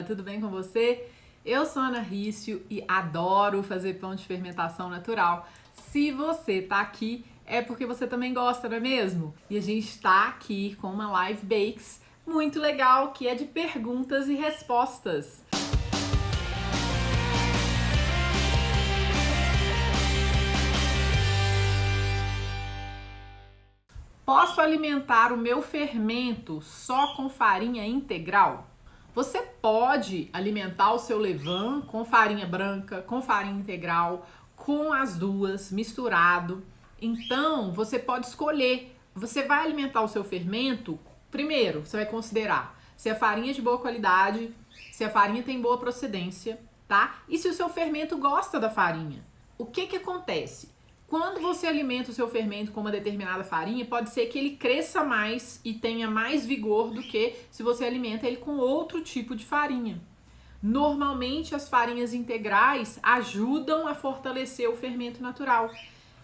Tudo bem com você? Eu sou Ana Rício e adoro fazer pão de fermentação natural. Se você tá aqui, é porque você também gosta, não é mesmo? E a gente tá aqui com uma Live Bakes muito legal, que é de perguntas e respostas. Posso alimentar o meu fermento só com farinha integral? Você pode alimentar o seu levain com farinha branca, com farinha integral, com as duas, misturado. Então, você pode escolher. Você vai alimentar o seu fermento, primeiro, você vai considerar se a farinha é de boa qualidade, se a farinha tem boa procedência, tá? E se o seu fermento gosta da farinha. O que acontece? Quando você alimenta o seu fermento com uma determinada farinha, pode ser que ele cresça mais e tenha mais vigor do que se você alimenta ele com outro tipo de farinha. Normalmente, as farinhas integrais ajudam a fortalecer o fermento natural.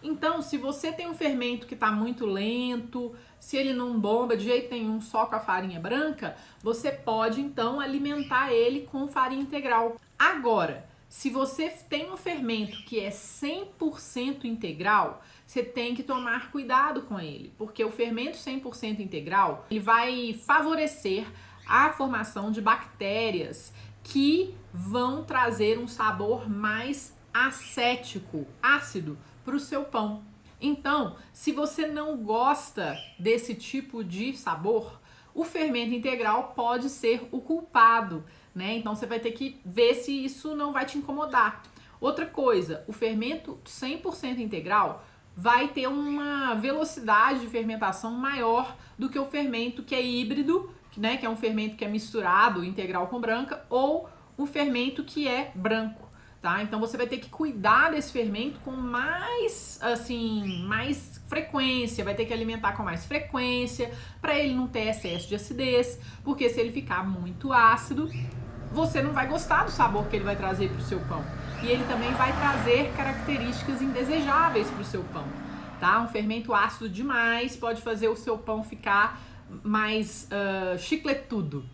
Então, se você tem um fermento que está muito lento, se ele não bomba de jeito nenhum só com a farinha branca, você pode, então, alimentar ele com farinha integral. Agora, se você tem um fermento que é 100% integral, você tem que tomar cuidado com ele, porque o fermento 100% integral, ele vai favorecer a formação de bactérias que vão trazer um sabor mais acético, ácido, para o seu pão. Então, se você não gosta desse tipo de sabor, o fermento integral pode ser o culpado, né? Então você vai ter que ver se isso não vai te incomodar. Outra coisa, o fermento 100% integral vai ter uma velocidade de fermentação maior do que o fermento que é híbrido, né? Que é um fermento que é misturado integral com branca, ou o fermento que é branco, tá? Então você vai ter que cuidar desse fermento com mais frequência, vai ter que alimentar com mais frequência para ele não ter excesso de acidez, porque se ele ficar muito ácido, você não vai gostar do sabor que ele vai trazer para o seu pão. E ele também vai trazer características indesejáveis para o seu pão, tá? Um fermento ácido demais pode fazer o seu pão ficar mais chicletudo,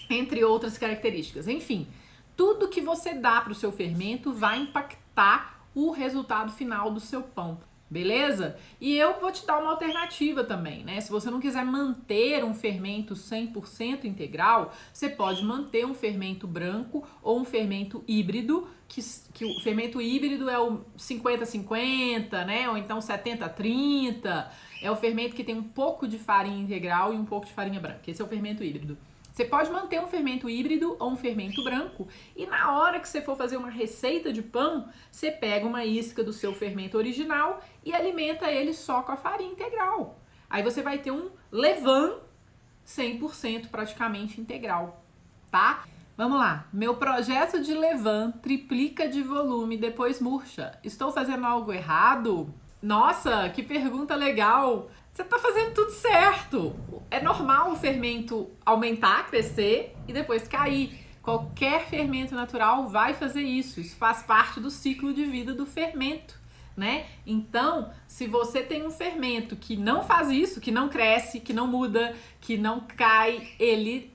entre outras características. Enfim, tudo que você dá para o seu fermento vai impactar o resultado final do seu pão. Beleza? E eu vou te dar uma alternativa também, né? Se você não quiser manter um fermento 100% integral, você pode manter um fermento branco ou um fermento híbrido, que o fermento híbrido é o 50-50, né? Ou então 70-30. É o fermento que tem um pouco de farinha integral e um pouco de farinha branca. Esse é o fermento híbrido. Você pode manter um fermento híbrido ou um fermento branco e na hora que você for fazer uma receita de pão, você pega uma isca do seu fermento original e alimenta ele só com a farinha integral. Aí você vai ter um levain 100% praticamente integral, tá? Vamos lá. Meu projeto de levain triplica de volume e depois murcha. Estou fazendo algo errado? Nossa, que pergunta legal! Você tá fazendo tudo certo. É normal o fermento aumentar, crescer e depois cair. Qualquer fermento natural vai fazer isso. Isso faz parte do ciclo de vida do fermento, né? Então, se você tem um fermento que não faz isso, que não cresce, que não muda, que não cai, ele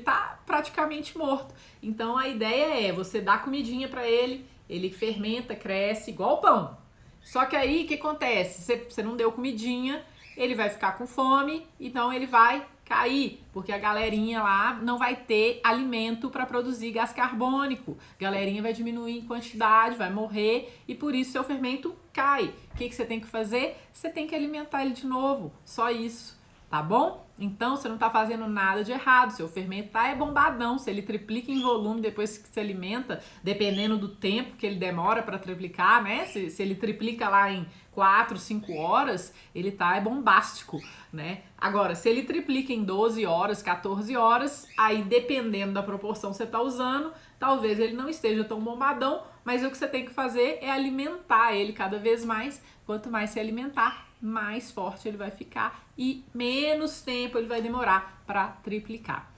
tá praticamente morto. Então, a ideia é você dar comidinha para ele, ele fermenta, cresce igual o pão. Só que aí, o que acontece? Você não deu comidinha, ele vai ficar com fome, então ele vai cair, porque a galerinha lá não vai ter alimento para produzir gás carbônico. A galerinha vai diminuir em quantidade, vai morrer e por isso seu fermento cai. O que você tem que fazer? Você tem que alimentar ele de novo, só isso, tá bom? Então você não tá fazendo nada de errado, seu fermento tá bombadão, se ele triplica em volume depois que se alimenta, dependendo do tempo que ele demora para triplicar, né? Se ele triplica lá em 4, 5 horas, ele tá bombástico, né? Agora, se ele triplica em 12 horas, 14 horas, aí dependendo da proporção que você tá usando, talvez ele não esteja tão bombadão, mas o que você tem que fazer é alimentar ele cada vez mais. Quanto mais se alimentar, mais forte ele vai ficar e menos tempo ele vai demorar para triplicar.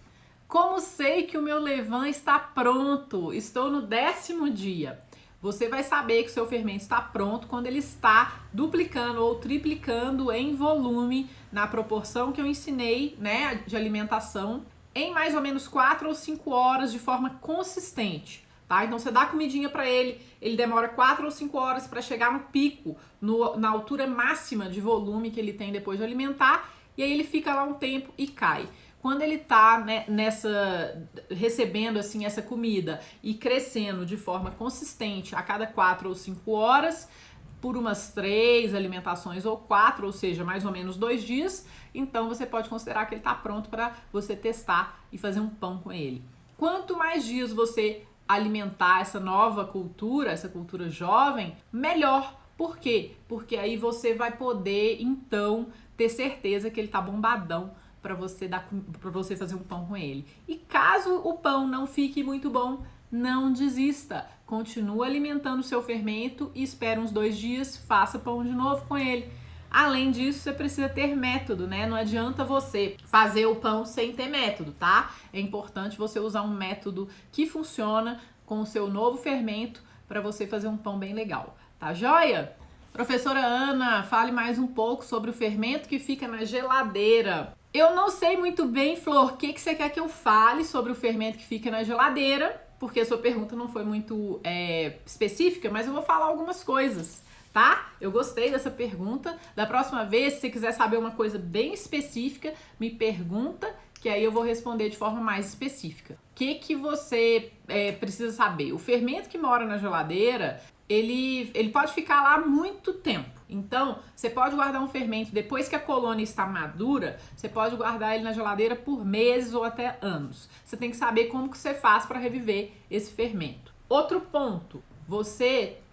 Como sei que o meu levain está pronto? Estou no 10º dia. Você vai saber que o seu fermento está pronto quando ele está duplicando ou triplicando em volume na proporção que eu ensinei, né, de alimentação em mais ou menos 4 ou 5 horas de forma consistente, tá? Então você dá comidinha para ele demora 4 ou 5 horas para chegar no pico, na altura máxima de volume que ele tem depois de alimentar, e aí ele fica lá um tempo e cai. Quando ele tá, né, recebendo assim essa comida e crescendo de forma consistente a cada 4 ou 5 horas, por umas 3 alimentações ou 4, ou seja, mais ou menos 2 dias, então você pode considerar que ele está pronto para você testar e fazer um pão com ele. Quanto mais dias você alimentar essa nova cultura, essa cultura jovem, melhor. Por quê? Porque aí você vai poder, então, ter certeza que ele tá bombadão para você fazer um pão com ele. E caso o pão não fique muito bom, não desista. Continua alimentando o seu fermento e espera uns 2 dias, faça pão de novo com ele. Além disso, você precisa ter método, né? Não adianta você fazer o pão sem ter método, tá? É importante você usar um método que funciona com o seu novo fermento para você fazer um pão bem legal, tá joia? Professora Ana, fale mais um pouco sobre o fermento que fica na geladeira. Eu não sei muito bem, Flor, o que você quer que eu fale sobre o fermento que fica na geladeira, porque a sua pergunta não foi muito específica, mas eu vou falar algumas coisas, tá? Eu gostei dessa pergunta. Da próxima vez, se você quiser saber uma coisa bem específica, me pergunta, que aí eu vou responder de forma mais específica. O que você precisa saber? O fermento que mora na geladeira, ele pode ficar lá muito tempo. Então, você pode guardar um fermento depois que a colônia está madura, você pode guardar ele na geladeira por meses ou até anos. Você tem que saber como que você faz para reviver esse fermento. Outro ponto,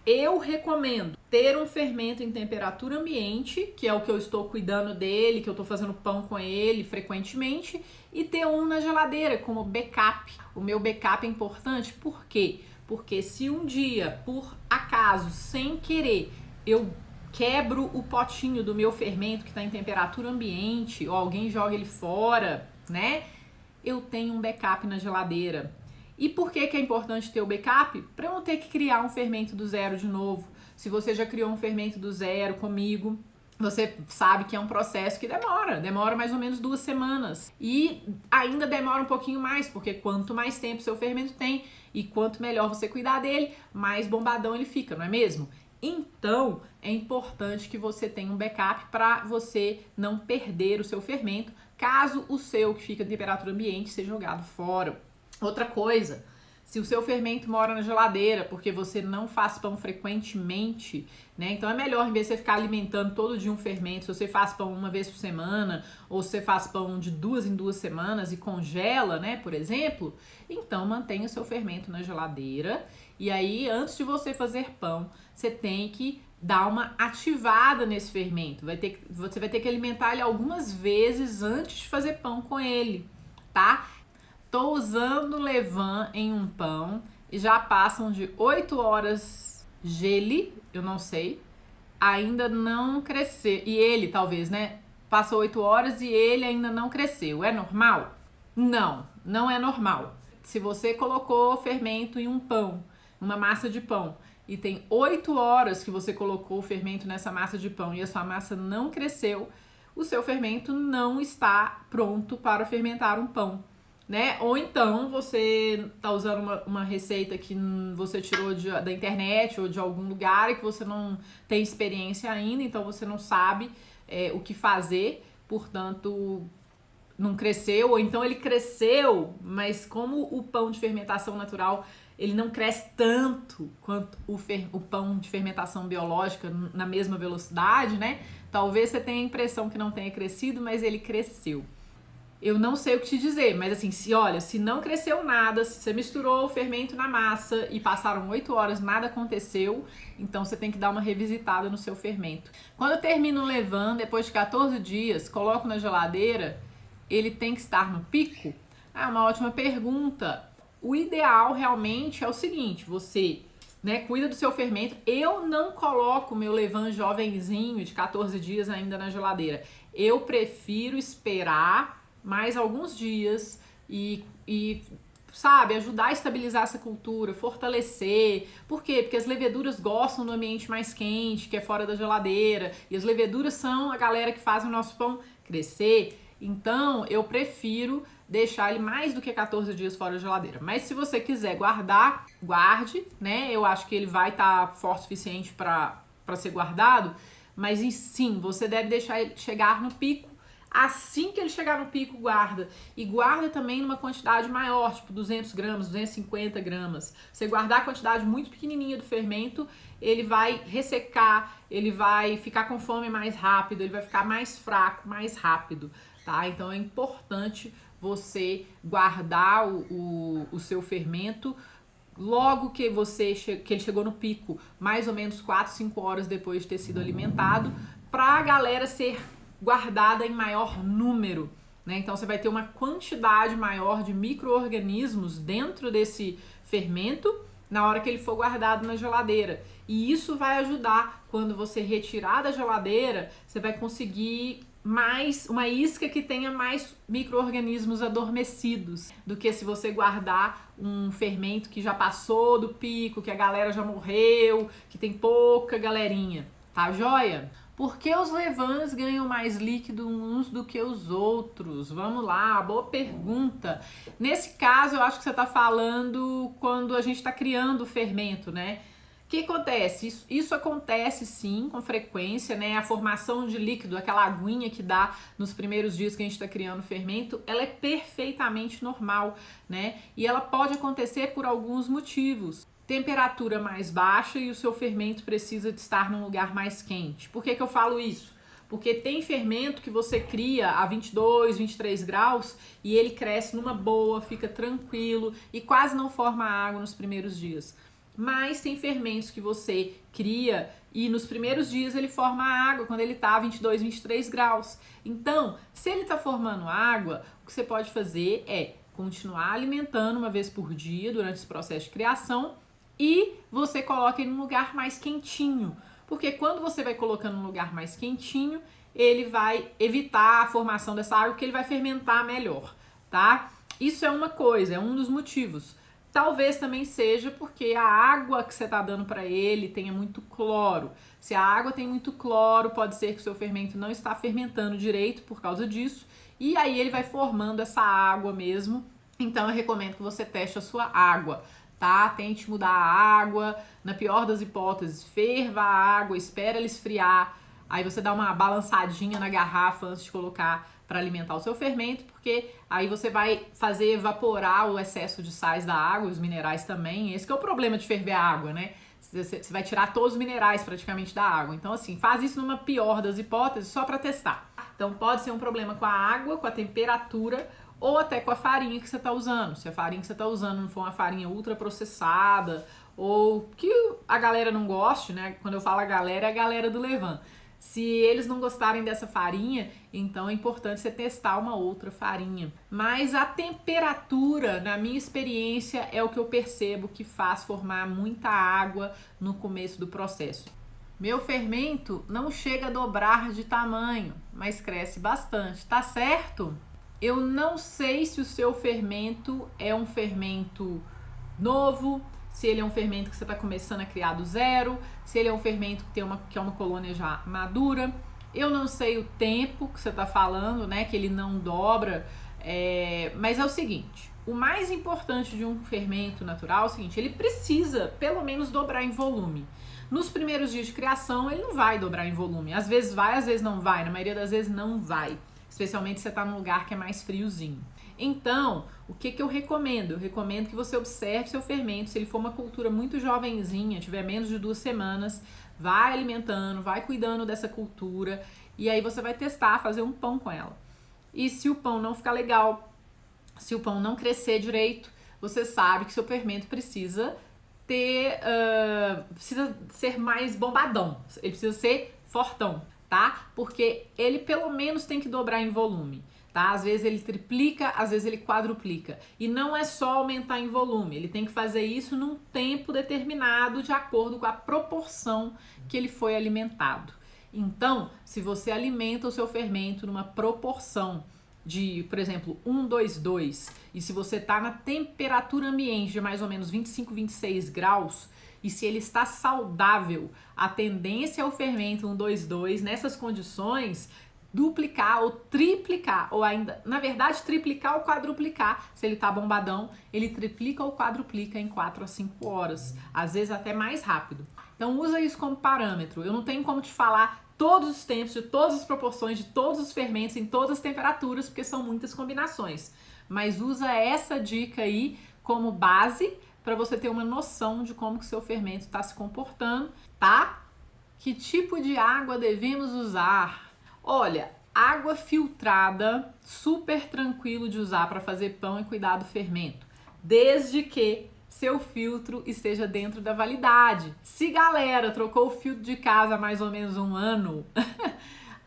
eu recomendo ter um fermento em temperatura ambiente, que é o que eu estou cuidando dele, que eu estou fazendo pão com ele frequentemente, e ter um na geladeira como backup. O meu backup é importante, por quê? Porque se um dia, por acaso, sem querer, eu quebro o potinho do meu fermento que está em temperatura ambiente, ou alguém joga ele fora, né? Eu tenho um backup na geladeira. E por que é importante ter o backup? Para eu não ter que criar um fermento do zero de novo. Se você já criou um fermento do zero comigo, você sabe que é um processo que demora mais ou menos 2 semanas. E ainda demora um pouquinho mais, porque quanto mais tempo seu fermento tem e quanto melhor você cuidar dele, mais bombadão ele fica, não é mesmo? Então, é importante que você tenha um backup para você não perder o seu fermento, caso o seu que fica em temperatura ambiente seja jogado fora. Outra coisa, se o seu fermento mora na geladeira porque você não faz pão frequentemente, né? Então é melhor, em vez de você ficar alimentando todo dia um fermento, se você faz pão uma vez por semana, ou se você faz pão de 2 em 2 semanas e congela, né, por exemplo, então mantenha o seu fermento na geladeira. E aí, antes de você fazer pão, você tem que dar uma ativada nesse fermento. Você vai ter que alimentar ele algumas vezes antes de fazer pão com ele, tá? Tô usando levain em um pão e já passam de 8 horas gele, eu não sei, ainda não cresceu. E ele, talvez, né? Passou 8 horas e ele ainda não cresceu. É normal? Não, não é normal. Se você colocou fermento em um pão, uma massa de pão, e tem 8 horas que você colocou o fermento nessa massa de pão e a sua massa não cresceu, o seu fermento não está pronto para fermentar um pão, né? Ou então você tá usando uma receita que você tirou da internet ou de algum lugar e que você não tem experiência ainda, então você não sabe o que fazer, portanto não cresceu, ou então ele cresceu, mas como o pão de fermentação natural ele não cresce tanto quanto o pão de fermentação biológica na mesma velocidade, né? Talvez você tenha a impressão que não tenha crescido, mas ele cresceu. Eu não sei o que te dizer, mas assim, se não cresceu nada, se você misturou o fermento na massa e passaram 8 horas, nada aconteceu, então você tem que dar uma revisitada no seu fermento. Quando eu termino levando, depois de 14 dias, coloco na geladeira, ele tem que estar no pico? Ah, uma ótima pergunta. O ideal realmente é o seguinte, você, né, cuida do seu fermento. Eu não coloco meu levain jovenzinho de 14 dias ainda na geladeira. Eu prefiro esperar mais alguns dias e sabe, ajudar a estabilizar essa cultura, fortalecer. Por quê? Porque as leveduras gostam do ambiente mais quente, que é fora da geladeira. E as leveduras são a galera que faz o nosso pão crescer. Então, eu prefiro deixar ele mais do que 14 dias fora da geladeira. Mas se você quiser guardar, guarde, né? Eu acho que ele vai estar forte o suficiente para ser guardado, mas sim, você deve deixar ele chegar no pico. Assim que ele chegar no pico, guarda. E guarda também numa quantidade maior, tipo 200 gramas, 250 gramas. Você guardar a quantidade muito pequenininha do fermento, ele vai ressecar, ele vai ficar com fome mais rápido, ele vai ficar mais fraco, mais rápido, tá? Então é importante você guardar o seu fermento logo que ele chegou no pico, mais ou menos 4, 5 horas depois de ter sido alimentado, para a galera ser guardada em maior número, né? Então você vai ter uma quantidade maior de micro-organismos dentro desse fermento na hora que ele for guardado na geladeira. E isso vai ajudar, quando você retirar da geladeira, você vai conseguir uma isca que tenha mais micro-organismos adormecidos do que se você guardar um fermento que já passou do pico, que a galera já morreu, que tem pouca galerinha, tá joia? Por que os levains ganham mais líquido uns do que os outros? Vamos lá, boa pergunta. Nesse caso, eu acho que você está falando quando a gente está criando o fermento, né? O que acontece? Isso acontece sim, com frequência, né? A formação de líquido, aquela aguinha que dá nos primeiros dias que a gente está criando o fermento, ela é perfeitamente normal, né? E ela pode acontecer por alguns motivos. Temperatura mais baixa e o seu fermento precisa de estar num lugar mais quente. Por que eu falo isso? Porque tem fermento que você cria a 22, 23 graus e ele cresce numa boa, fica tranquilo e quase não forma água nos primeiros dias. Mas tem fermentos que você cria e nos primeiros dias ele forma água quando ele está a 22, 23 graus. Então, se ele está formando água, o que você pode fazer é continuar alimentando uma vez por dia durante esse processo de criação e você coloca ele num lugar mais quentinho. Porque quando você vai colocando num lugar mais quentinho, ele vai evitar a formação dessa água, porque ele vai fermentar melhor, tá? Isso é uma coisa, é um dos motivos. Talvez também seja porque a água que você está dando para ele tenha muito cloro. Se a água tem muito cloro, pode ser que o seu fermento não está fermentando direito por causa disso. E aí ele vai formando essa água mesmo. Então eu recomendo que você teste a sua água, tá? Tente mudar a água. Na pior das hipóteses, ferva a água, espera ela esfriar. Aí você dá uma balançadinha na garrafa antes de colocar para alimentar o seu fermento, porque aí você vai fazer evaporar o excesso de sais da água, os minerais também. Esse que é o problema de ferver a água, né? Você vai tirar todos os minerais praticamente da água. Então, assim, faz isso numa pior das hipóteses só para testar. Então, pode ser um problema com a água, com a temperatura ou até com a farinha que você está usando. Se a farinha que você está usando não for uma farinha ultraprocessada ou que a galera não goste, né? Quando eu falo a galera do Levain. Se eles não gostarem dessa farinha, então é importante você testar uma outra farinha. Mas a temperatura, na minha experiência, é o que eu percebo que faz formar muita água no começo do processo. Meu fermento não chega a dobrar de tamanho, mas cresce bastante, tá certo? Eu não sei se o seu fermento é um fermento novo, se ele é um fermento que você está começando a criar do zero, se ele é um fermento que é uma colônia já madura. Eu não sei o tempo que você está falando, né, que ele não dobra, mas é o seguinte, o mais importante de um fermento natural é o seguinte, ele precisa pelo menos dobrar em volume. Nos primeiros dias de criação, ele não vai dobrar em volume, às vezes vai, às vezes não vai, na maioria das vezes não vai, especialmente se você está num lugar que é mais friozinho. Então, o que eu recomendo? Eu recomendo que você observe seu fermento. Se ele for uma cultura muito jovenzinha, tiver menos de 2 semanas, vai alimentando, vai cuidando dessa cultura e aí você vai testar, fazer um pão com ela. E se o pão não ficar legal, se o pão não crescer direito, você sabe que seu fermento precisa precisa ser mais bombadão, ele precisa ser fortão, tá? Porque ele pelo menos tem que dobrar em volume. Tá? Às vezes ele triplica, às vezes ele quadruplica. E não é só aumentar em volume, ele tem que fazer isso num tempo determinado, de acordo com a proporção que ele foi alimentado. Então, se você alimenta o seu fermento numa proporção de, por exemplo, 1:2:2, e se você está na temperatura ambiente de mais ou menos 25, 26 graus, e se ele está saudável, a tendência é o fermento 1:2:2, nessas condições, duplicar ou triplicar, ou ainda, na verdade, triplicar ou quadruplicar. Se ele tá bombadão, ele triplica ou quadruplica em 4 a 5 horas, às vezes até mais rápido. Então usa isso como parâmetro. Eu não tenho como te falar todos os tempos, de todas as proporções, de todos os fermentos, em todas as temperaturas, porque são muitas combinações. Mas usa essa dica aí como base para você ter uma noção de como que o seu fermento está se comportando, tá? Que tipo de água devemos usar? Olha, água filtrada, super tranquilo de usar para fazer pão e cuidar do fermento, desde que seu filtro esteja dentro da validade. Se galera trocou o filtro de casa há mais ou menos um ano,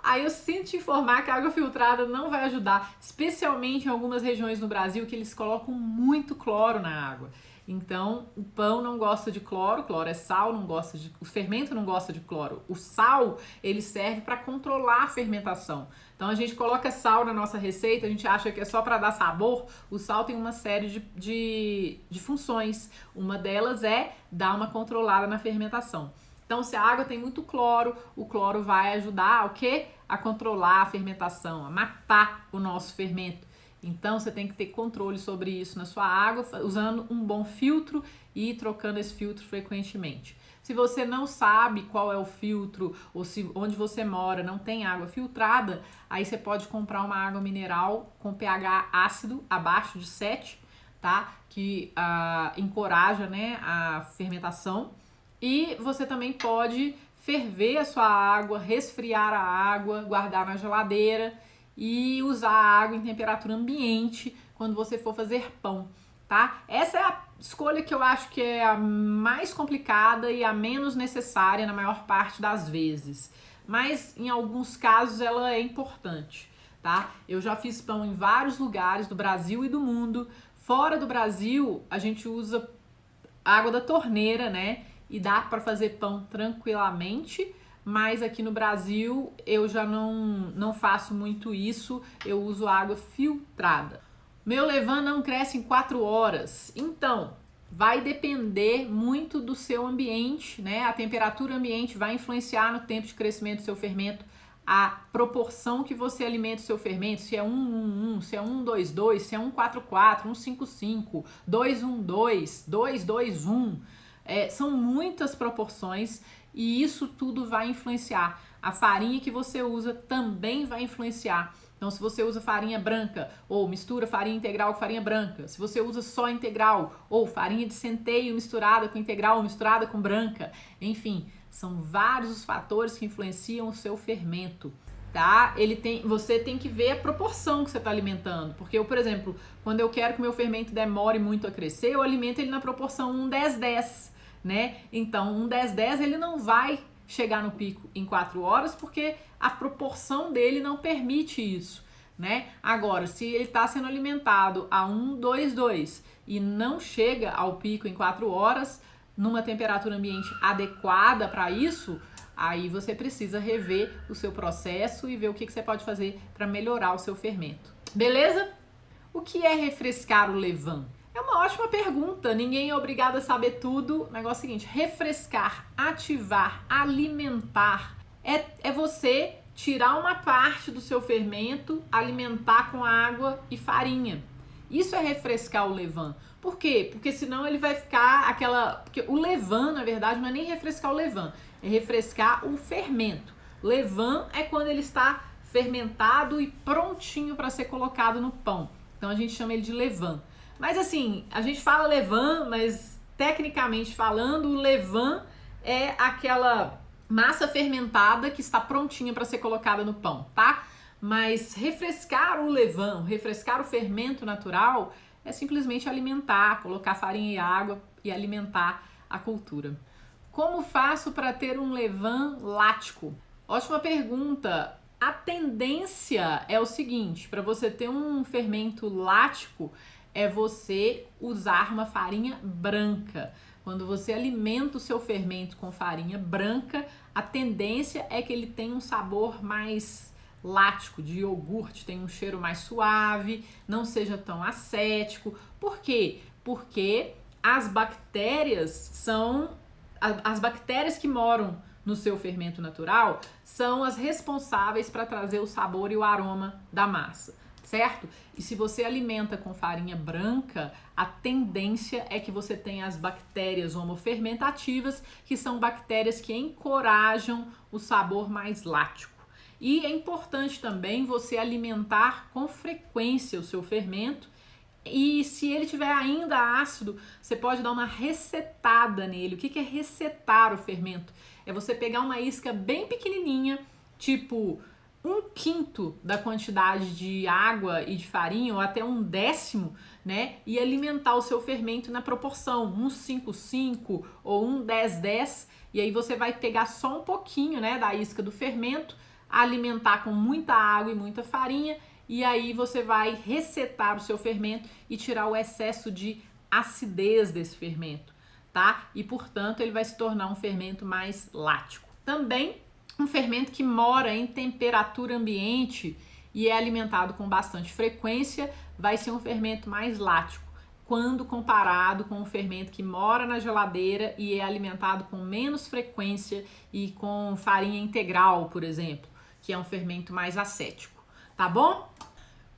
aí eu sinto te informar que a água filtrada não vai ajudar, especialmente em algumas regiões no Brasil que eles colocam muito cloro na água. Então, o pão não gosta de cloro, cloro é sal, não gosta de, o fermento não gosta de cloro. O sal, ele serve para controlar a fermentação. Então, a gente coloca sal na nossa receita, a gente acha que é só para dar sabor. O sal tem uma série de funções. Uma delas é dar uma controlada na fermentação. Então, se a água tem muito cloro, o cloro vai ajudar o quê? A controlar a fermentação, a matar o nosso fermento. Então, você tem que ter controle sobre isso na sua água, usando um bom filtro e trocando esse filtro frequentemente. Se você não sabe qual é o filtro, ou se onde você mora não tem água filtrada, aí você pode comprar uma água mineral com pH ácido abaixo de 7, tá? Que encoraja, né, a fermentação. E você também pode ferver a sua água, resfriar a água, guardar na geladeira e usar a água em temperatura ambiente quando você for fazer pão, tá? Essa é a escolha que eu acho que é a mais complicada e a menos necessária na maior parte das vezes, mas em alguns casos ela é importante, tá? Eu já fiz pão em vários lugares do Brasil e do mundo. Fora do Brasil, a gente usa água da torneira, né? E dá para fazer pão tranquilamente. Mas aqui no Brasil eu já não faço muito isso, eu uso água filtrada. Meu levain não cresce em 4 horas, então vai depender muito do seu ambiente, né? A temperatura ambiente vai influenciar no tempo de crescimento do seu fermento, a proporção que você alimenta o seu fermento, se é 1-1-1, se é 1-2-2, se é 1-4-4, 1-5-5, 2-1-2, 2-2-1. São muitas proporções e isso tudo vai influenciar. A farinha que você usa também vai influenciar. Então, se você usa farinha branca ou mistura farinha integral com farinha branca, se você usa só integral ou farinha de centeio misturada com integral ou misturada com branca, enfim, são vários os fatores que influenciam o seu fermento, tá? Você tem que ver a proporção que você está alimentando, porque eu, por exemplo, quando eu quero que o meu fermento demore muito a crescer, eu alimento ele na proporção 1-10-10, né? Então, 1-10-10 ele não vai chegar no pico em 4 horas, porque a proporção dele não permite isso, né? Agora, se ele está sendo alimentado a 1-2-2 e não chega ao pico em 4 horas, numa temperatura ambiente adequada para isso, aí você precisa rever o seu processo e ver o que você pode fazer para melhorar o seu fermento. Beleza? O que é refrescar o levain? É uma ótima pergunta, ninguém é obrigado a saber tudo. O negócio é o seguinte: refrescar, ativar, alimentar é você tirar uma parte do seu fermento, alimentar com água e farinha. Isso é refrescar o levain. Por quê? Porque senão ele vai ficar porque o levain, na verdade, não é nem refrescar o levain, é refrescar o fermento. Levain é quando ele está fermentado e prontinho para ser colocado no pão. Então a gente chama ele de levain. Mas assim, a gente fala levain, mas tecnicamente falando, o levain é aquela massa fermentada que está prontinha para ser colocada no pão, tá? Mas refrescar o levain, refrescar o fermento natural, é simplesmente alimentar, colocar farinha e água e alimentar a cultura. Como faço para ter um levain lático? Ótima pergunta. A tendência é o seguinte: para você ter um fermento lático, é você usar uma farinha branca. Quando você alimenta o seu fermento com farinha branca, a tendência é que ele tenha um sabor mais lático, de iogurte, tem um cheiro mais suave, não seja tão acético. Por quê? Porque as bactérias que moram no seu fermento natural são as responsáveis para trazer o sabor e o aroma da massa, certo? E se você alimenta com farinha branca, a tendência é que você tenha as bactérias homofermentativas, que são bactérias que encorajam o sabor mais lático. E é importante também você alimentar com frequência o seu fermento. E se ele tiver ainda ácido, você pode dar uma resetada nele. O que é resetar o fermento? É você pegar uma isca bem pequenininha, tipo 1/5 da quantidade de água e de farinha, ou até 1/10, né? E alimentar o seu fermento na proporção 1/5/5 ou 1/10/10. E aí você vai pegar só um pouquinho, né, da isca do fermento, alimentar com muita água e muita farinha, e aí você vai resetar o seu fermento e tirar o excesso de acidez desse fermento, tá? E portanto ele vai se tornar um fermento mais lático. Também um fermento que mora em temperatura ambiente e é alimentado com bastante frequência vai ser um fermento mais lático, quando comparado com um fermento que mora na geladeira e é alimentado com menos frequência e com farinha integral, por exemplo, que é um fermento mais acético, tá bom?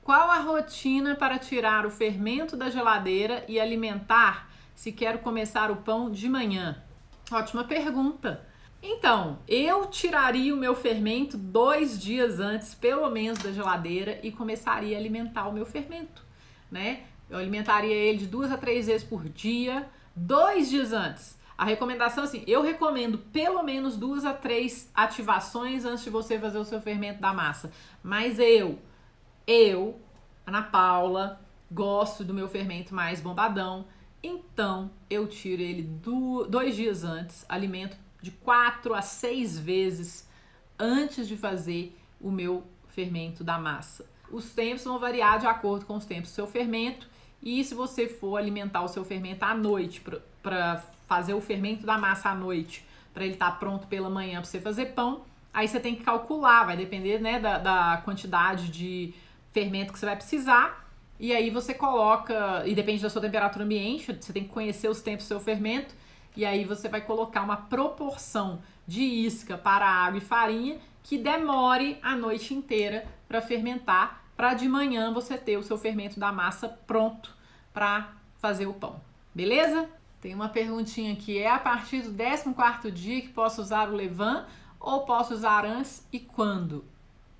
Qual a rotina para tirar o fermento da geladeira e alimentar se quero começar o pão de manhã? Ótima pergunta. Então, eu tiraria o meu fermento 2 dias antes, pelo menos, da geladeira e começaria a alimentar o meu fermento, né? Eu alimentaria ele de 2 a 3 vezes por dia, 2 dias antes. A recomendação, assim, eu recomendo pelo menos 2 a 3 ativações antes de você fazer o seu fermento da massa. Mas eu, Ana Paula, gosto do meu fermento mais bombadão, então eu tiro ele 2 dias antes, alimento de 4 a 6 vezes antes de fazer o meu fermento da massa. Os tempos vão variar de acordo com os tempos do seu fermento, e se você for alimentar o seu fermento à noite, para fazer o fermento da massa à noite, para ele estar pronto pela manhã para você fazer pão, aí você tem que calcular, vai depender, né, da quantidade de fermento que você vai precisar, e aí você coloca, e depende da sua temperatura ambiente, você tem que conhecer os tempos do seu fermento, e aí você vai colocar uma proporção de isca para água e farinha que demore a noite inteira para fermentar, para de manhã você ter o seu fermento da massa pronto para fazer o pão. Beleza? Tem uma perguntinha aqui, é a partir do 14º dia que posso usar o levain ou posso usar antes e quando?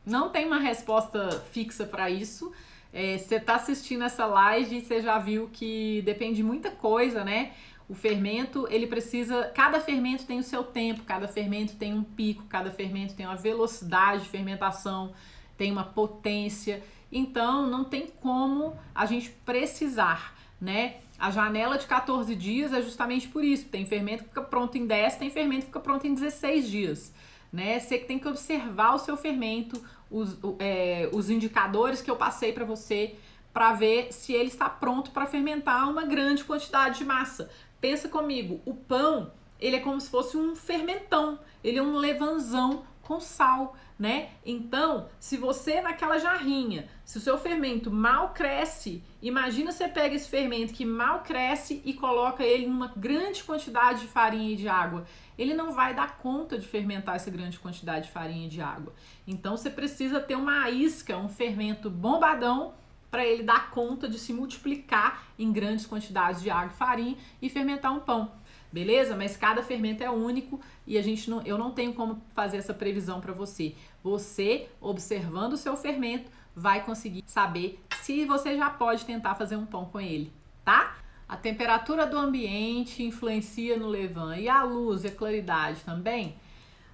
Não tem uma resposta fixa para isso. Você está assistindo essa live e você já viu que depende de muita coisa, né? O fermento, ele precisa, cada fermento tem o seu tempo, cada fermento tem um pico, cada fermento tem uma velocidade de fermentação, tem uma potência, então não tem como a gente precisar, né? A janela de 14 dias é justamente por isso, tem fermento que fica pronto em 10, tem fermento que fica pronto em 16 dias, né? Você tem que observar o seu fermento, os indicadores que eu passei para você, para ver se ele está pronto para fermentar uma grande quantidade de massa. Pensa comigo, o pão, ele é como se fosse um fermentão, ele é um levanzão com sal, né? Então, se você naquela jarrinha, se o seu fermento mal cresce, imagina você pega esse fermento que mal cresce e coloca ele em uma grande quantidade de farinha e de água. Ele não vai dar conta de fermentar essa grande quantidade de farinha e de água. Então, você precisa ter uma isca, um fermento bombadão, para ele dar conta de se multiplicar em grandes quantidades de água e farinha e fermentar um pão, beleza? Mas cada fermento é único e eu não tenho como fazer essa previsão para você. Você, observando o seu fermento, vai conseguir saber se você já pode tentar fazer um pão com ele, tá? A temperatura do ambiente influencia no levain e a luz e a claridade também?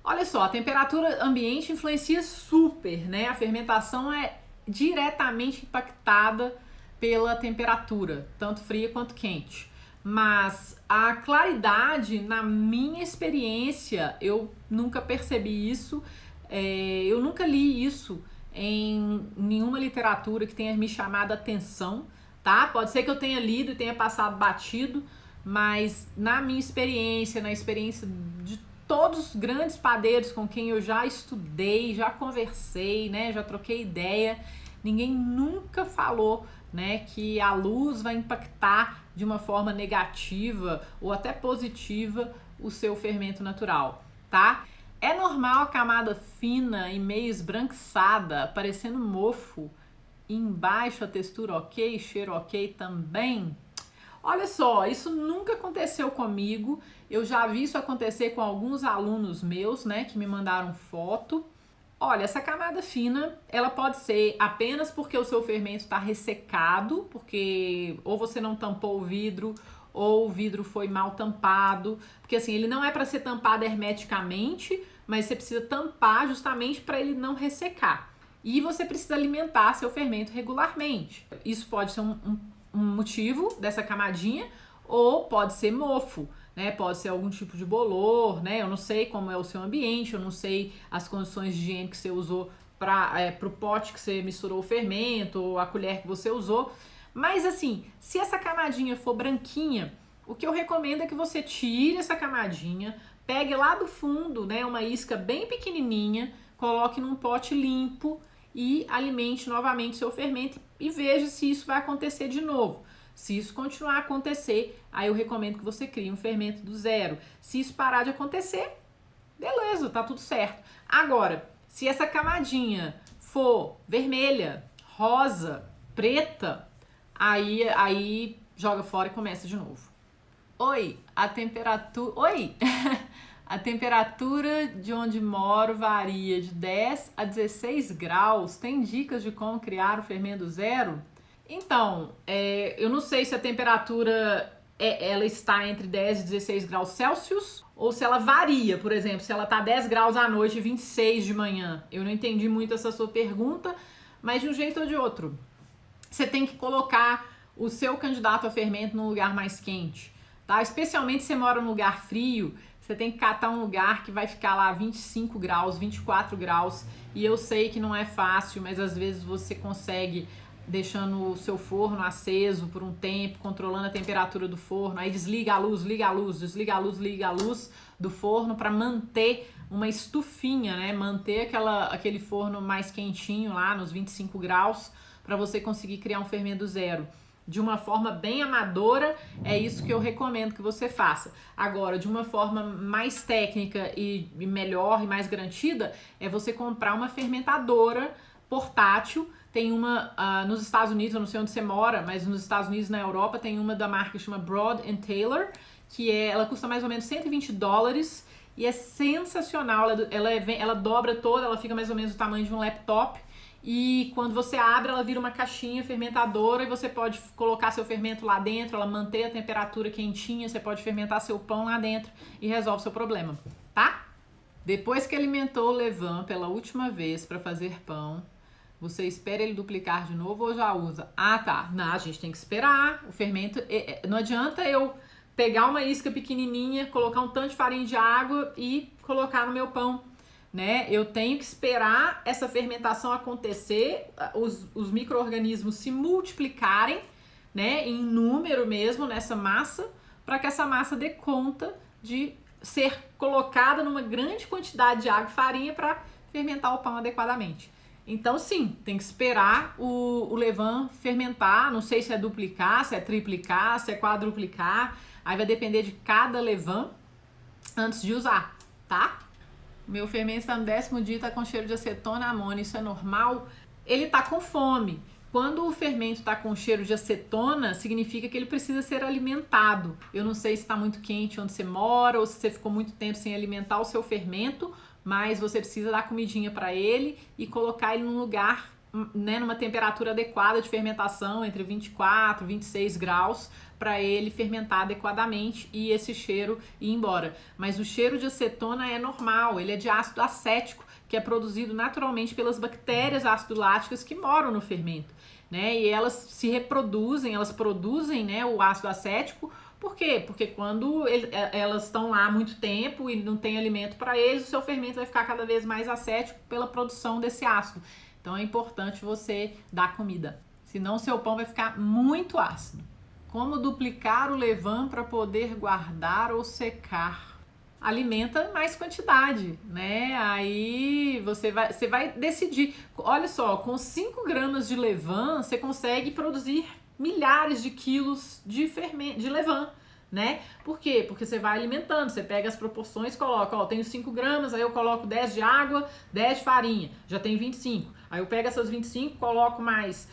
Olha só, a temperatura ambiente influencia super, né? A fermentação é diretamente impactada pela temperatura, tanto fria quanto quente. Mas a claridade, na minha experiência, eu nunca percebi isso, eu nunca li isso em nenhuma literatura que tenha me chamado a atenção, tá? Pode ser que eu tenha lido e tenha passado batido, mas na minha experiência, na experiência de todos os grandes padeiros com quem eu já estudei, já conversei, né, já troquei ideia, ninguém nunca falou, né, que a luz vai impactar de uma forma negativa ou até positiva o seu fermento natural, tá? É normal a camada fina e meio esbranquiçada, parecendo mofo, e embaixo a textura ok, cheiro ok também? Olha só, isso nunca aconteceu comigo. Eu já vi isso acontecer com alguns alunos meus, né, que me mandaram foto. Olha, essa camada fina, ela pode ser apenas porque o seu fermento está ressecado, porque ou você não tampou o vidro, ou o vidro foi mal tampado, porque assim, ele não é para ser tampado hermeticamente, mas você precisa tampar justamente para ele não ressecar. E você precisa alimentar seu fermento regularmente. Isso pode ser um motivo dessa camadinha, ou pode ser mofo, né? Pode ser algum tipo de bolor, né? Eu não sei como é o seu ambiente, eu não sei as condições de higiene que você usou para o pote que você misturou o fermento, ou a colher que você usou. Mas assim, se essa camadinha for branquinha, o que eu recomendo é que você tire essa camadinha, pegue lá do fundo, né, uma isca bem pequenininha, coloque num pote limpo e alimente novamente seu fermento e veja se isso vai acontecer de novo. Se isso continuar a acontecer, aí eu recomendo que você crie um fermento do zero. Se isso parar de acontecer, beleza, tá tudo certo. Agora, se essa camadinha for vermelha, rosa, preta, aí joga fora e começa de novo. Oi, a temperatura... Oi! A temperatura de onde moro varia de 10 a 16 graus. Tem dicas de como criar o fermento zero? Então, eu não sei se a temperatura ela está entre 10 e 16 graus Celsius ou se ela varia, por exemplo, se ela está 10 graus à noite e 26 de manhã. Eu não entendi muito essa sua pergunta, mas de um jeito ou de outro, você tem que colocar o seu candidato a fermento num lugar mais quente, tá? Especialmente se você mora num lugar frio, você tem que catar um lugar que vai ficar lá 25 graus, 24 graus, e eu sei que não é fácil, mas às vezes você consegue deixando o seu forno aceso por um tempo, controlando a temperatura do forno, aí desliga a luz, liga a luz, desliga a luz, liga a luz do forno para manter uma estufinha, né? Manter aquele forno mais quentinho lá nos 25 graus para você conseguir criar um fermento zero. De uma forma bem amadora, é isso que eu recomendo que você faça. Agora, de uma forma mais técnica e melhor e mais garantida, é você comprar uma fermentadora portátil. Tem uma nos Estados Unidos, eu não sei onde você mora, mas nos Estados Unidos e na Europa tem uma da marca que chama Broad & Taylor, que ela custa mais ou menos $120 e é sensacional. Ela dobra toda, ela fica mais ou menos do tamanho de um laptop. E quando você abre, ela vira uma caixinha fermentadora e você pode colocar seu fermento lá dentro, ela mantém a temperatura quentinha, você pode fermentar seu pão lá dentro e resolve seu problema, tá? Depois que alimentou o levain pela última vez para fazer pão, você espera ele duplicar de novo ou já usa? Ah, tá. Não, a gente tem que esperar. O fermento... Não adianta eu pegar uma isca pequenininha, colocar um tanto de farinha de água e colocar no meu pão, né? Eu tenho que esperar essa fermentação acontecer, os micro-organismos se multiplicarem, né, em número mesmo nessa massa, para que essa massa dê conta de ser colocada numa grande quantidade de água e farinha para fermentar o pão adequadamente. Então sim, tem que esperar o levain fermentar, não sei se é duplicar, se é triplicar, se é quadruplicar, aí vai depender de cada levain antes de usar, tá? Meu fermento está no 10º dia, está com cheiro de acetona e amônia, isso é normal? Ele está com fome. Quando o fermento está com cheiro de acetona, significa que ele precisa ser alimentado. Eu não sei se está muito quente onde você mora ou se você ficou muito tempo sem alimentar o seu fermento, mas você precisa dar comidinha para ele e colocar ele num lugar, né, numa temperatura adequada de fermentação, entre 24 e 26 graus, para ele fermentar adequadamente e esse cheiro ir embora. Mas o cheiro de acetona é normal, ele é de ácido acético, que é produzido naturalmente pelas bactérias ácido láticas que moram no fermento, né? E elas se reproduzem, elas produzem, né, o ácido acético. Por quê? Porque quando elas estão lá há muito tempo e não tem alimento para eles, o seu fermento vai ficar cada vez mais acético pela produção desse ácido. Então é importante você dar comida, senão o seu pão vai ficar muito ácido. Como duplicar o levain para poder guardar ou secar? Alimenta mais quantidade, né? Aí você vai decidir. Olha só, com 5 gramas de levain, você consegue produzir milhares de quilos de levain, né? Por quê? Porque você vai alimentando, você pega as proporções, coloca, ó, tenho 5 gramas, aí eu coloco 10 de água, 10 de farinha, já tem 25. Aí eu pego essas 25, coloco mais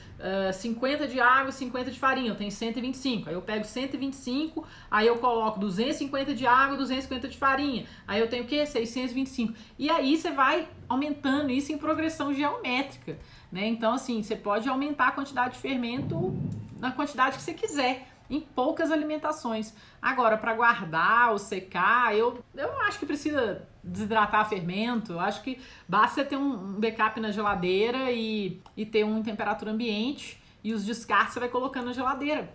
50 de água e 50 de farinha, eu tenho 125. Aí eu pego 125, aí eu coloco 250 de água e 250 de farinha. Aí eu tenho o quê? 625. E aí você vai aumentando isso em progressão geométrica, né? Então, assim, você pode aumentar a quantidade de fermento na quantidade que você quiser, em poucas alimentações. Agora, para guardar ou secar, eu não acho que precisa desidratar fermento. Eu acho que basta ter um backup na geladeira e ter um em temperatura ambiente, e os descartes você vai colocando na geladeira.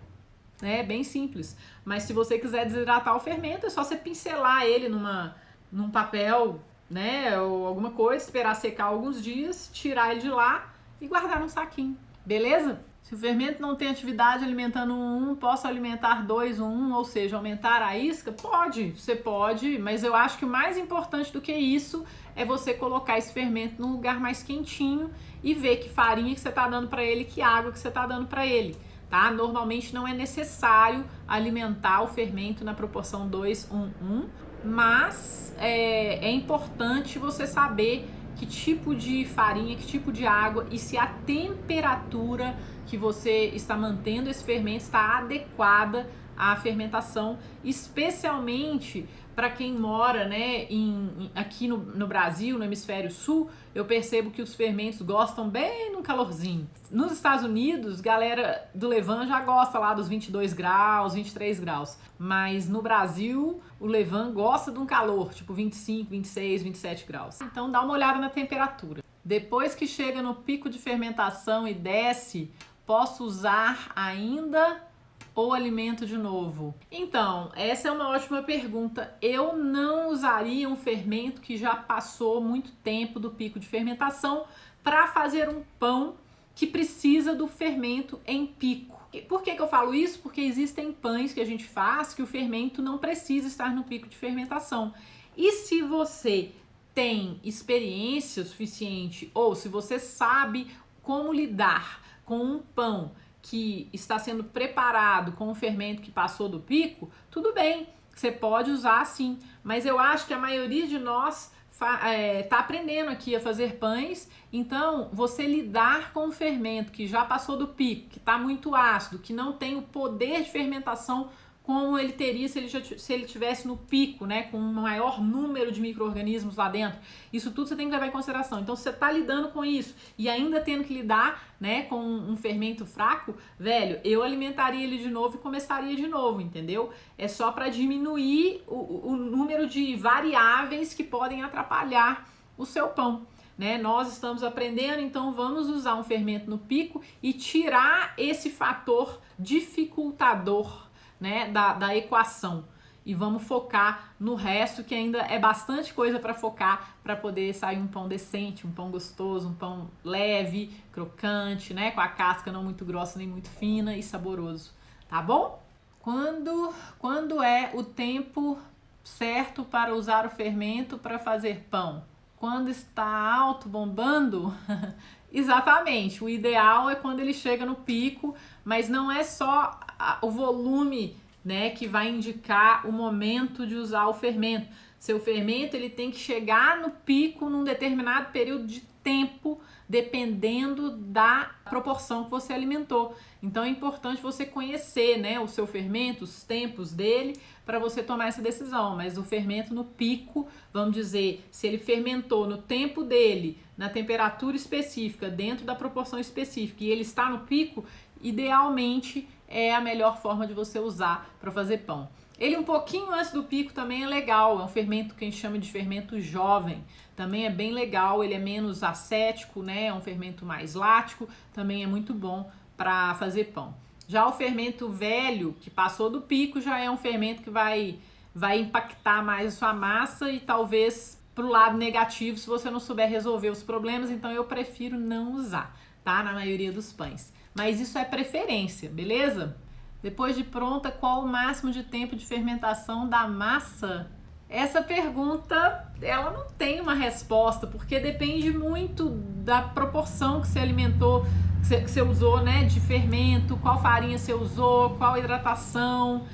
É bem simples. Mas se você quiser desidratar o fermento, é só você pincelar ele num papel, né, ou alguma coisa, esperar secar alguns dias, tirar ele de lá e guardar num saquinho. Beleza? Se o fermento não tem atividade alimentando um, posso alimentar dois, ou seja, aumentar a isca? Pode, você pode, mas eu acho que o mais importante do que isso é você colocar esse fermento num lugar mais quentinho e ver que farinha que você está dando para ele, que água que você está dando para ele, tá? Normalmente não é necessário alimentar o fermento na proporção 2:1, mas é importante você saber que tipo de farinha, que tipo de água e se a temperatura que você está mantendo esse fermento está adequada à fermentação, especialmente para quem mora, né, aqui no Brasil, no hemisfério sul. Eu percebo que os fermentos gostam bem no calorzinho. Nos Estados Unidos, galera do Levant já gosta lá dos 22 graus, 23 graus. Mas no Brasil, o Levant gosta de um calor, tipo 25, 26, 27 graus. Então dá uma olhada na temperatura. Depois que chega no pico de fermentação e desce, posso usar ainda ou alimento de novo? Então, essa é uma ótima pergunta. Eu não usaria um fermento que já passou muito tempo do pico de fermentação para fazer um pão que precisa do fermento em pico. Por que eu falo isso? Porque existem pães que a gente faz que o fermento não precisa estar no pico de fermentação. E se você tem experiência suficiente, ou se você sabe como lidar com um pão que está sendo preparado com o fermento que passou do pico, tudo bem, você pode usar sim. Mas eu acho que a maioria de nós tá aprendendo aqui a fazer pães, então você lidar com o fermento que já passou do pico, que está muito ácido, que não tem o poder de fermentação como ele teria se ele tivesse no pico, né, com um maior número de micro-organismos lá dentro. Isso tudo você tem que levar em consideração. Então, se você está lidando com isso e ainda tendo que lidar, né, com um fermento fraco, velho, eu alimentaria ele de novo e começaria de novo, entendeu? É só para diminuir o número de variáveis que podem atrapalhar o seu pão, né? Nós estamos aprendendo, então vamos usar um fermento no pico e tirar esse fator dificultador, né, da equação, e vamos focar no resto, que ainda é bastante coisa para focar, para poder sair um pão decente, um pão gostoso, um pão leve, crocante, né, com a casca não muito grossa nem muito fina e saboroso, tá bom? Quando é o tempo certo para usar o fermento para fazer pão? Quando está alto, bombando? Exatamente, o ideal é quando ele chega no pico, mas não é só o volume, né, que vai indicar o momento de usar o fermento. Seu fermento ele tem que chegar no pico num determinado período de tempo, dependendo da proporção que você alimentou. Então é importante você conhecer, né, o seu fermento, os tempos dele, para você tomar essa decisão. Mas o fermento no pico, vamos dizer, se ele fermentou no tempo dele, na temperatura específica, dentro da proporção específica, e ele está no pico, idealmente é a melhor forma de você usar para fazer pão. Ele um pouquinho antes do pico também é legal, é um fermento que a gente chama de fermento jovem, também é bem legal, ele é menos acético, né? É um fermento mais lático, também é muito bom para fazer pão. Já o fermento velho, que passou do pico, já é um fermento que vai impactar mais a sua massa e talvez pro lado negativo se você não souber resolver os problemas, então eu prefiro não usar, tá? Na maioria dos pães. Mas isso é preferência, beleza? Depois de pronta, qual o máximo de tempo de fermentação da massa? Essa pergunta, ela não tem uma resposta, porque depende muito da proporção que você alimentou, que você usou, né, de fermento, qual farinha você usou, qual hidratação.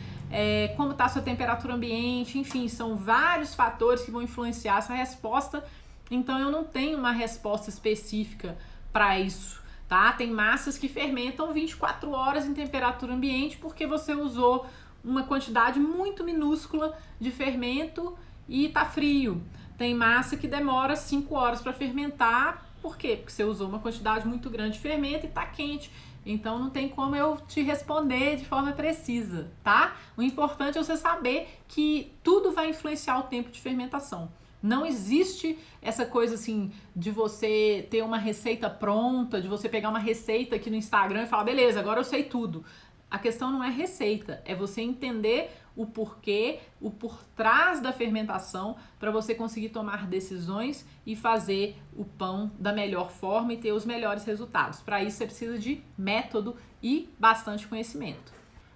como está a sua temperatura ambiente, enfim, são vários fatores que vão influenciar essa resposta. Então eu não tenho uma resposta específica para isso, tá? Tem massas que fermentam 24 horas em temperatura ambiente porque você usou uma quantidade muito minúscula de fermento e tá frio. Tem massa que demora 5 horas para fermentar. Por quê? Porque você usou uma quantidade muito grande de fermento e tá quente. Então não tem como eu te responder de forma precisa, tá? O importante é você saber que tudo vai influenciar o tempo de fermentação. Não existe essa coisa assim de você ter uma receita pronta, de você pegar uma receita aqui no Instagram e falar, beleza, agora eu sei tudo. A questão não é receita, é você entender o porquê, o por trás da fermentação, para você conseguir tomar decisões e fazer o pão da melhor forma e ter os melhores resultados. Para isso você precisa de método e bastante conhecimento.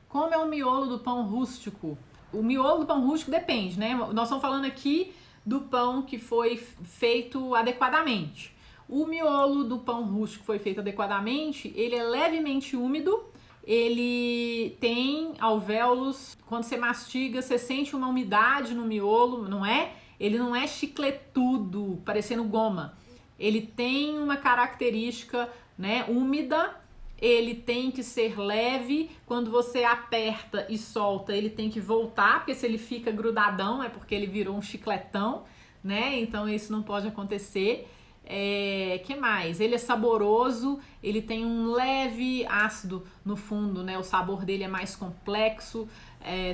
Como é o miolo do pão rústico? O miolo do pão rústico depende, né? Nós estamos falando aqui do pão que foi feito adequadamente. O miolo do pão rústico foi feito adequadamente, ele é levemente úmido, ele tem alvéolos, quando você mastiga, você sente uma umidade no miolo, não é? Ele não é chicletudo, parecendo goma. Ele tem uma característica, né, úmida, ele tem que ser leve, quando você aperta e solta, ele tem que voltar, porque se ele fica grudadão é porque ele virou um chicletão, né? Então isso não pode acontecer. Que mais? Ele é saboroso, ele tem um leve ácido no fundo, né? O sabor dele é mais complexo.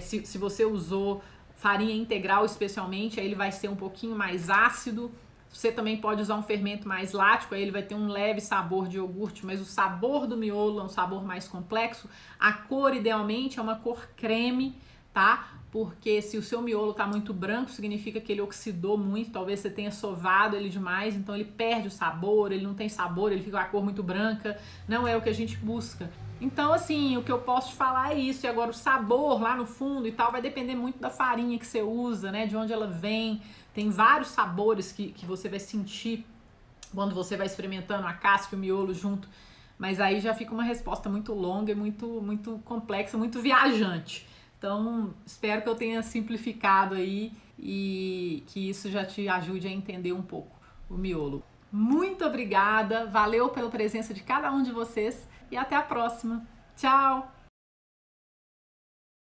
Se você usou farinha integral especialmente, aí ele vai ser um pouquinho mais ácido. Você também pode usar um fermento mais lático, aí ele vai ter um leve sabor de iogurte, mas o sabor do miolo é um sabor mais complexo. A cor, idealmente, é uma cor creme, tá? Porque se o seu miolo tá muito branco, significa que ele oxidou muito, talvez você tenha sovado ele demais, então ele perde o sabor, ele não tem sabor, ele fica com a cor muito branca, não é o que a gente busca. Então, assim, o que eu posso te falar é isso, e agora o sabor lá no fundo e tal vai depender muito da farinha que você usa, né, de onde ela vem. Tem vários sabores que você vai sentir quando você vai experimentando a casca e o miolo junto, mas aí já fica uma resposta muito longa e muito complexa, muito viajante. Então, espero que eu tenha simplificado aí e que isso já te ajude a entender um pouco o miolo. Muito obrigada, valeu pela presença de cada um de vocês e até a próxima. Tchau!